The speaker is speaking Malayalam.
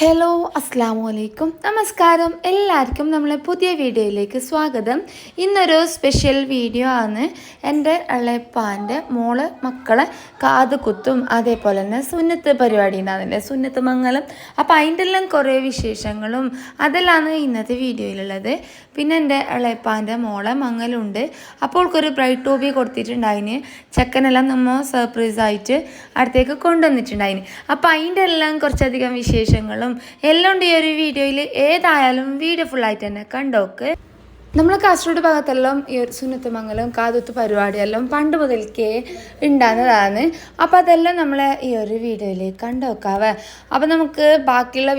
ഹലോ അസ്സാമു അലൈക്കും നമസ്കാരം എല്ലാവർക്കും നമ്മളെ പുതിയ വീഡിയോയിലേക്ക് സ്വാഗതം. ഇന്നൊരു സ്പെഷ്യൽ വീഡിയോ ആണ്. എൻ്റെ ഇളയപ്പാൻ്റെ മോള് മക്കളെ കാത് കുത്തും അതേപോലെ തന്നെ സുന്നത്ത് പരിപാടി ഉണ്ടാകുന്നില്ലേ, സുന്നത്ത് മംഗലം. അപ്പോൾ അതിൻ്റെ എല്ലാം കുറേ വിശേഷങ്ങളും അതെല്ലാമാണ് ഇന്നത്തെ വീഡിയോയിലുള്ളത്. പിന്നെ എൻ്റെ ഇളയപ്പാൻ്റെ മോളെ മംഗലുണ്ട്. അപ്പോൾ ഒരു ബ്രൈറ്റ് ടൂബി കൊടുത്തിട്ടുണ്ടായിന്. ചെക്കനെല്ലാം നമ്മൾ സർപ്രൈസായിട്ട് അടുത്തേക്ക് കൊണ്ടുവന്നിട്ടുണ്ടായിന്. അപ്പോൾ അതിൻ്റെ എല്ലാം കുറച്ചധികം വിശേഷങ്ങൾ എല്ലാം ഉണ്ട് ഈ ഒരു വീഡിയോയിൽ. ഏതായാലും വീഡിയോ ഫുള്ളായിട്ട് തന്നെ കണ്ടോക്ക്. നമ്മൾ കാസർഗോഡ് ഭാഗത്തെല്ലാം ഈ ഒരു സുന്നത്ത് മംഗലം കാതുത്ത് പരിപാടിയെല്ലാം പണ്ട് മുതൽക്കേ ഉണ്ടാകുന്നതാണ്. അപ്പോൾ അതെല്ലാം നമ്മളെ ഈ ഒരു വീഡിയോയിൽ കണ്ടോക്കാവേ. അപ്പോൾ നമുക്ക് ബാക്കിയുള്ള